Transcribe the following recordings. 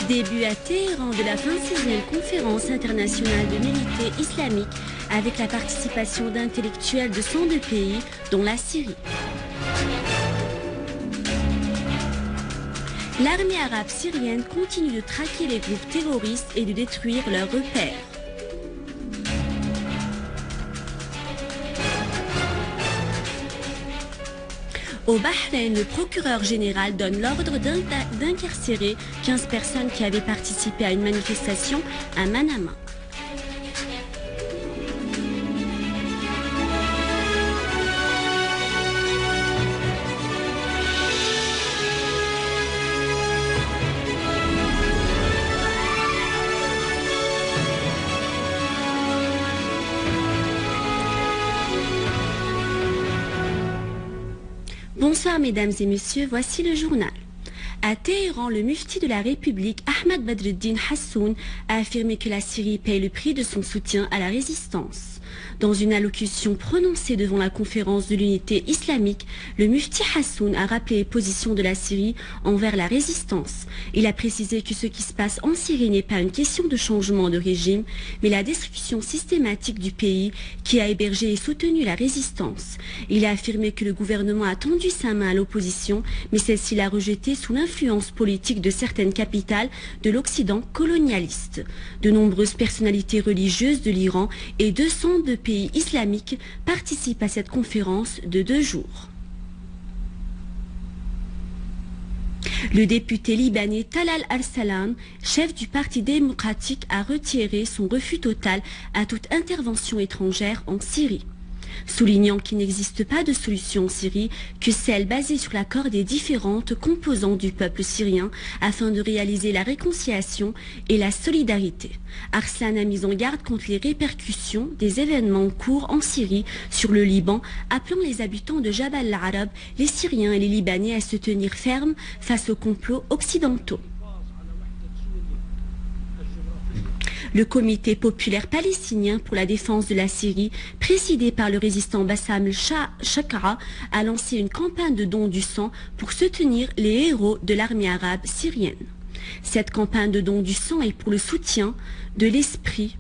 Début à Téhéran de la 26e conférence internationale de vérité islamique avec la participation d'intellectuels de 102 pays, dont la Syrie. L'armée arabe syrienne continue de traquer les groupes terroristes et de détruire leurs repères. Au Bahreïn, le procureur général donne l'ordre d'incarcérer 15 personnes qui avaient participé à une manifestation à Manama. Bonsoir mesdames et messieurs, voici le journal. À Téhéran, le mufti de la République, Ahmad Badreddin Hassoun, a affirmé que la Syrie paye le prix de son soutien à la résistance. Dans une allocution prononcée devant la conférence de l'unité islamique, le mufti Hassoun a rappelé les positions de la Syrie envers la résistance. Il a précisé que ce qui se passe en Syrie n'est pas une question de changement de régime, mais la destruction systématique du pays qui a hébergé et soutenu la résistance. Il a affirmé que le gouvernement a tendu sa main à l'opposition, mais celle-ci l'a rejetée sous l'influence politique de certaines capitales de l'Occident colonialiste. De nombreuses personnalités religieuses de l'Iran et 202 pays islamiques participent à cette conférence de 2 jours. Le député libanais Talal Al-Salam, chef du Parti démocratique, a retiré son refus total à toute intervention étrangère en Syrie, soulignant qu'il n'existe pas de solution en Syrie que celle basée sur l'accord des différentes composantes du peuple syrien afin de réaliser la réconciliation et la solidarité. Arslan a mis en garde contre les répercussions des événements en cours en Syrie sur le Liban, appelant les habitants de Jabal al-Arab, les Syriens et les Libanais à se tenir fermes face aux complots occidentaux. Le comité populaire palestinien pour la défense de la Syrie, présidé par le résistant Bassam al-Shaqqa, a lancé une campagne de dons du sang pour soutenir les héros de l'armée arabe syrienne. Cette campagne de dons du sang est pour le soutien de l'esprit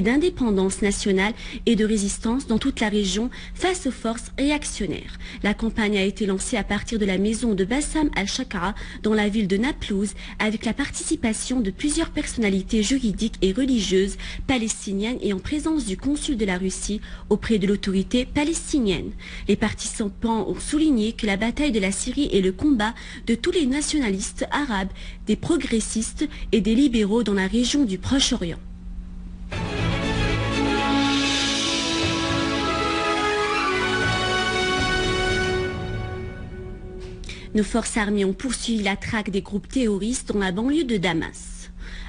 d'indépendance nationale et de résistance dans toute la région face aux forces réactionnaires. La campagne a été lancée à partir de la maison de Bassam al-Shaqqa dans la ville de Naplouse avec la participation de plusieurs personnalités juridiques et religieuses palestiniennes et en présence du consul de la Russie auprès de l'autorité palestinienne. Les participants ont souligné que la bataille de la Syrie est le combat de tous les nationalistes arabes, des progressistes et des libéraux dans la région du Proche-Orient. Nos forces armées ont poursuivi la traque des groupes terroristes dans la banlieue de Damas.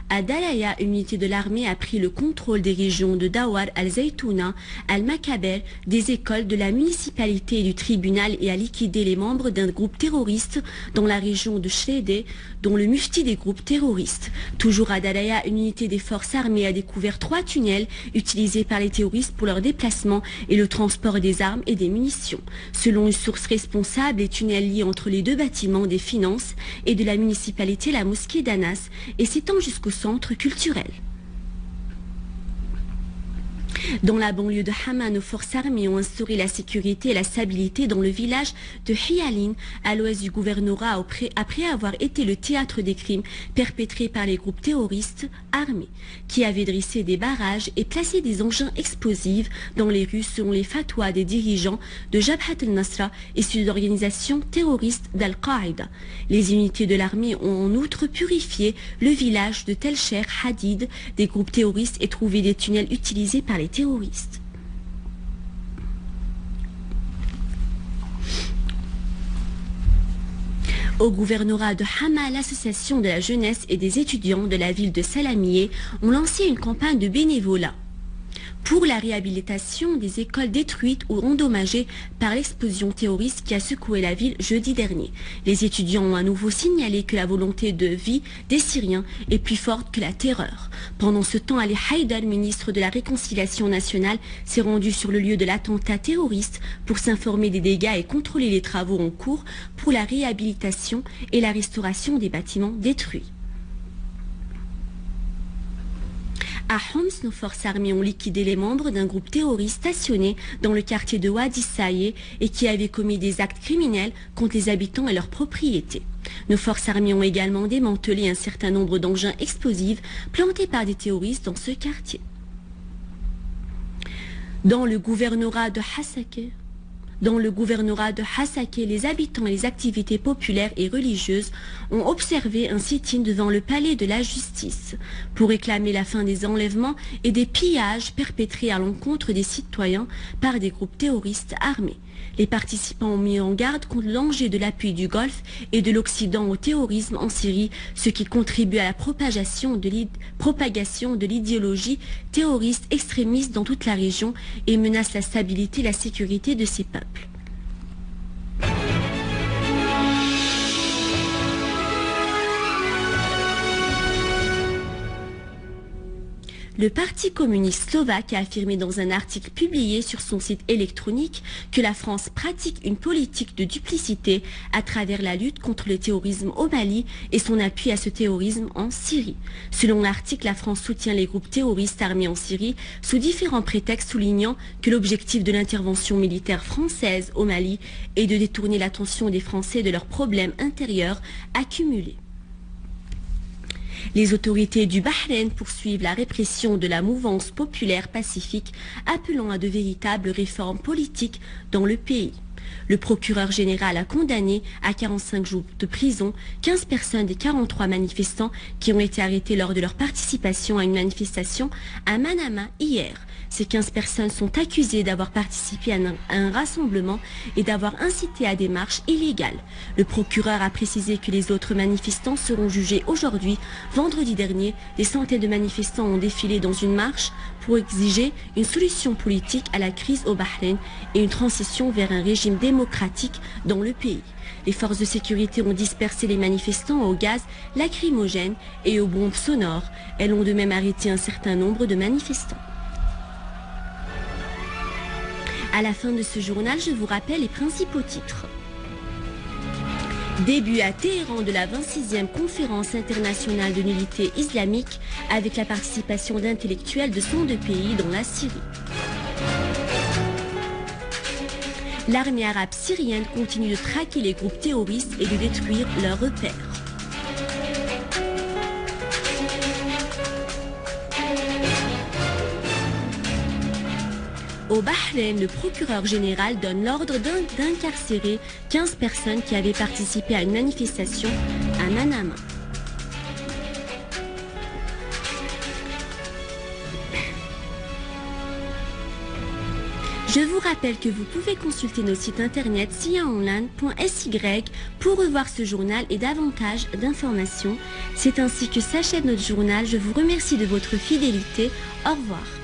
À Dalaya, une unité de l'armée a pris le contrôle des régions de Dawar al-Zaytouna, al-Makaber, des écoles de la municipalité et du tribunal et a liquidé les membres d'un groupe terroriste dans la région de Shredé, dont le mufti des groupes terroristes. Toujours à Dalaya, une unité des forces armées a découvert 3 tunnels utilisés par les terroristes pour leur déplacement et le transport des armes et des munitions. Selon une source responsable, les tunnels lient entre les 2 bâtiments des finances et de la municipalité la mosquée d'Anas et s'étendent jusqu'au centre culturel. Dans la banlieue de Hama, nos forces armées ont instauré la sécurité et la stabilité dans le village de Hiyalin, à l'ouest du gouvernorat, après avoir été le théâtre des crimes perpétrés par les groupes terroristes armés, qui avaient dressé des barrages et placé des engins explosifs dans les rues selon les fatwas des dirigeants de Jabhat al-Nasra et de l'organisation terroriste d'Al-Qaïda. Les unités de l'armée ont en outre purifié le village de Tel Sher Hadid des groupes terroristes et trouvé des tunnels utilisés par les terroristes. Au gouvernorat de Hama, l'association de la jeunesse et des étudiants de la ville de Salamieh ont lancé une campagne de bénévolat pour la réhabilitation des écoles détruites ou endommagées par l'explosion terroriste qui a secoué la ville jeudi dernier. Les étudiants ont à nouveau signalé que la volonté de vie des Syriens est plus forte que la terreur. Pendant ce temps, Ali Haïdar, ministre de la Réconciliation nationale, s'est rendu sur le lieu de l'attentat terroriste pour s'informer des dégâts et contrôler les travaux en cours pour la réhabilitation et la restauration des bâtiments détruits. À Homs, nos forces armées ont liquidé les membres d'un groupe terroriste stationné dans le quartier de Wadi Saïe et qui avait commis des actes criminels contre les habitants et leurs propriétés. Nos forces armées ont également démantelé un certain nombre d'engins explosifs plantés par des terroristes dans ce quartier. Dans le gouvernorat de Hasake, les habitants et les activités populaires et religieuses ont observé un sit-in devant le palais de la justice pour réclamer la fin des enlèvements et des pillages perpétrés à l'encontre des citoyens par des groupes terroristes armés. Les participants ont mis en garde contre le danger de l'appui du Golfe et de l'Occident au terrorisme en Syrie, ce qui contribue à la propagation de l'idéologie terroriste extrémiste dans toute la région et menace la stabilité et la sécurité de ces peuples. Le Parti communiste slovaque a affirmé dans un article publié sur son site électronique que la France pratique une politique de duplicité à travers la lutte contre le terrorisme au Mali et son appui à ce terrorisme en Syrie. Selon l'article, la France soutient les groupes terroristes armés en Syrie sous différents prétextes, soulignant que l'objectif de l'intervention militaire française au Mali est de détourner l'attention des Français de leurs problèmes intérieurs accumulés. Les autorités du Bahreïn poursuivent la répression de la mouvance populaire pacifique, appelant à de véritables réformes politiques dans le pays. Le procureur général a condamné à 45 jours de prison 15 personnes des 43 manifestants qui ont été arrêtés lors de leur participation à une manifestation à Manama hier. Ces 15 personnes sont accusées d'avoir participé à un rassemblement et d'avoir incité à des marches illégales. Le procureur a précisé que les autres manifestants seront jugés aujourd'hui. Vendredi dernier, des centaines de manifestants ont défilé dans une marche pour exiger une solution politique à la crise au Bahreïn et une transition vers un régime démocratique dans le pays. Les forces de sécurité ont dispersé les manifestants au gaz lacrymogène et aux bombes sonores. Elles ont de même arrêté un certain nombre de manifestants. À la fin de ce journal, je vous rappelle les principaux titres. Début à Téhéran de la 26e conférence internationale de nullité islamique avec la participation d'intellectuels de 102 pays dont la Syrie. L'armée arabe syrienne continue de traquer les groupes terroristes et de détruire leurs repères. Au Bahreïn, le procureur général donne l'ordre d'incarcérer 15 personnes qui avaient participé à une manifestation à Manama. Je vous rappelle que vous pouvez consulter nos sites internet siaonline.sy pour revoir ce journal et davantage d'informations. C'est ainsi que s'achève notre journal. Je vous remercie de votre fidélité. Au revoir.